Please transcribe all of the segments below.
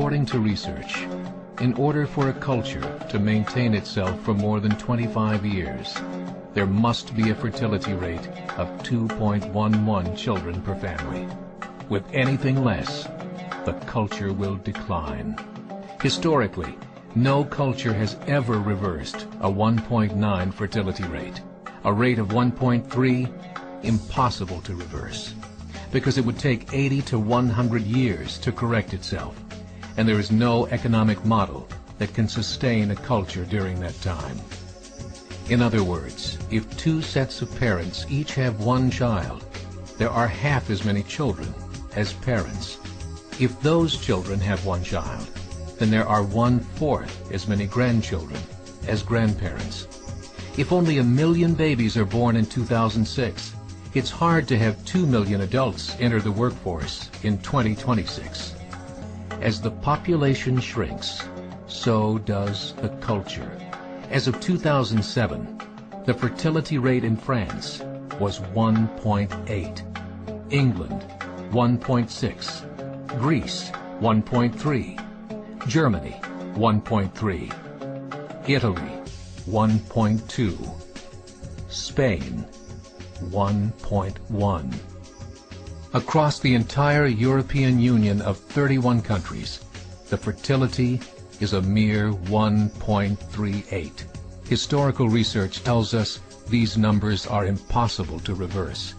According to research, in order for a culture to maintain itself for more than 25 years, there must be a fertility rate of 2.11 children per family. With anything less, the culture will decline. Historically, no culture has ever reversed a 1.9 fertility rate. A rate of 1.3, impossible to reverse, because it would take 80 to 100 years to correct itself, and there is no economic model that can sustain a culture during that time. In other words, if two sets of parents each have one child, there are half as many children as parents. If those children have one child, then there are 1/4 as many grandchildren as grandparents. If only 1 million babies are born in 2006, it's hard to have 2 million adults enter the workforce in 2026. As the population shrinks, so does the culture. As of 2007, the fertility rate in France was 1.8, England 1.6, Greece 1.3, Germany 1.3, Italy 1.2, Spain 1.1. Across the entire European Union of 31 countries, the fertility is a mere 1.38. Historical research tells us these numbers are impossible to reverse.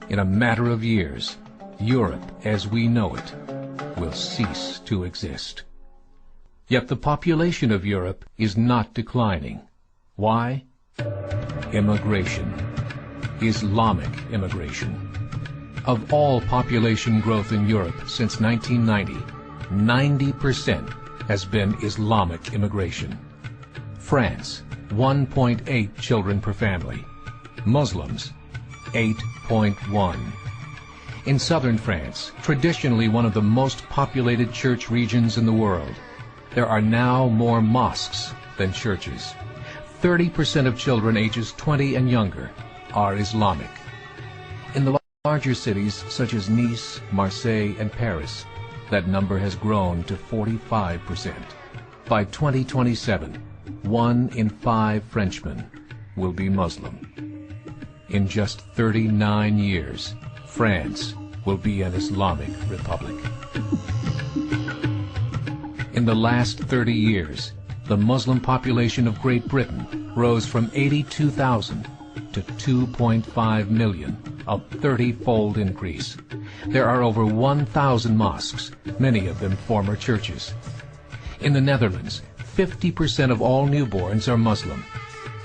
In a matter of years, Europe as we know it will cease to exist. Yet the population of Europe is not declining. Why? Immigration. Islamic immigration. Of all population growth in Europe since 1990, 90% has been Islamic immigration. France, 1.8 children per family. Muslims, 8.1. In southern France, traditionally one of the most populated church regions in the world, there are now more mosques than churches. 30% of children ages 20 and younger are Islamic. In the larger cities such as Nice, Marseille, and Paris, that number has grown to 45%. By 2027, 1 in 5 Frenchmen will be Muslim. In just 39 years, France will be an Islamic republic. In the last 30 years, the Muslim population of Great Britain rose from 82,000 to 2.5 million, a 30-fold increase. There are over 1,000 mosques, many of them former churches. In the Netherlands, 50% of all newborns are Muslim,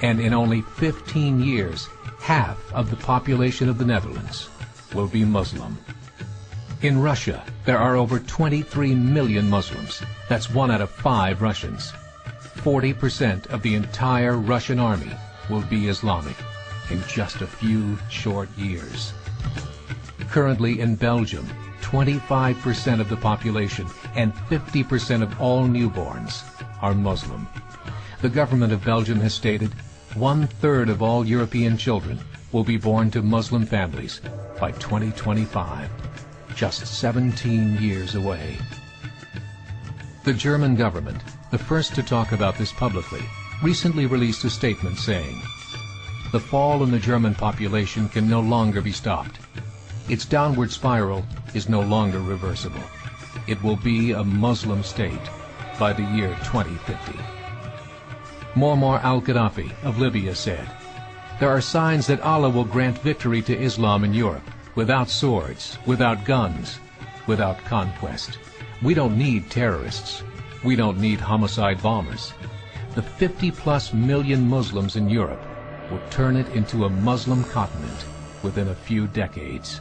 and in only 15 years, half of the population of the Netherlands will be Muslim. In Russia, there are over 23 million Muslims. That's 1 out of 5 Russians. 40% of the entire Russian army will be Islamic in just a few short years. Currently in Belgium, 25% of the population and 50% of all newborns are Muslim. The government of Belgium has stated 1/3 of all European children will be born to Muslim families by 2025, just 17 years away. The German government, the first to talk about this publicly, recently released a statement saying, "The fall in the German population can no longer be stopped. Its downward spiral is no longer reversible. It will be a Muslim state by the year 2050. Muammar al-Gaddafi of Libya said, "There are signs that Allah will grant victory to Islam in Europe, without swords, without guns, without conquest. We don't need terrorists. We don't need homicide bombers. The 50+ million Muslims in Europe will turn it into a Muslim continent within a few decades."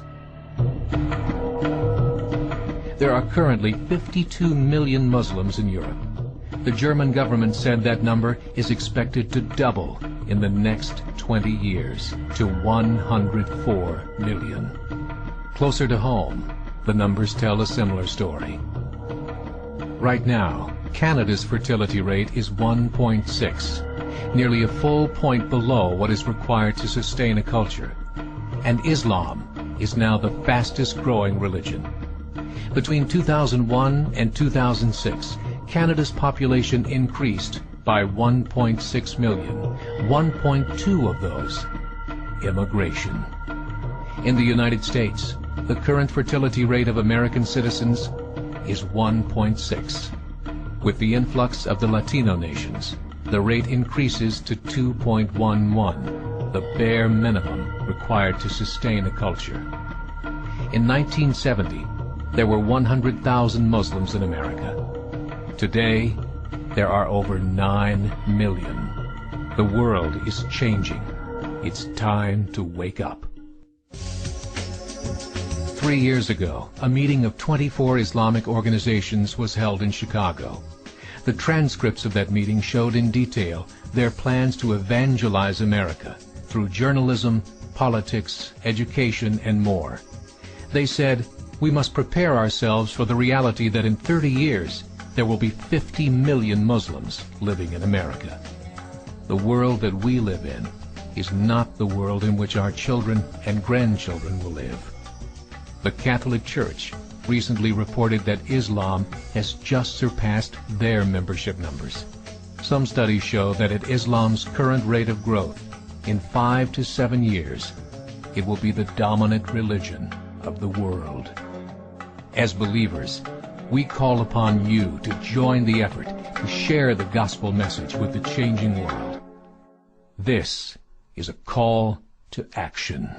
There are currently 52 million Muslims in Europe. The German government said that number is expected to double in the next 20 years to 104 million. Closer to home, the numbers tell a similar story. Right now, Canada's fertility rate is 1.6, nearly a full point below what is required to sustain a culture. And Islam is now the fastest growing religion. Between 2001 and 2006, Canada's population increased by 1.6 million, 1.2 of those immigration. In the United States, the current fertility rate of American citizens is 1.6. With the influx of the Latino nations, the rate increases to 2.11, the bare minimum required to sustain a culture. In 1970, there were 100,000 Muslims in America. Today, there are over 9 million. The world is changing. It's time to wake up. 3 years ago, a meeting of 24 Islamic organizations was held in Chicago. The transcripts of that meeting showed in detail their plans to evangelize America through journalism, politics, education, and more. They said, we must prepare ourselves for the reality that in 30 years, there will be 50 million Muslims living in America. The world that we live in is not the world in which our children and grandchildren will live. The Catholic Church recently reported that Islam has just surpassed their membership numbers. Some studies show that at Islam's current rate of growth, in 5 to 7 years, it will be the dominant religion of the world. As believers, we call upon you to join the effort to share the gospel message with the changing world. This is a call to action.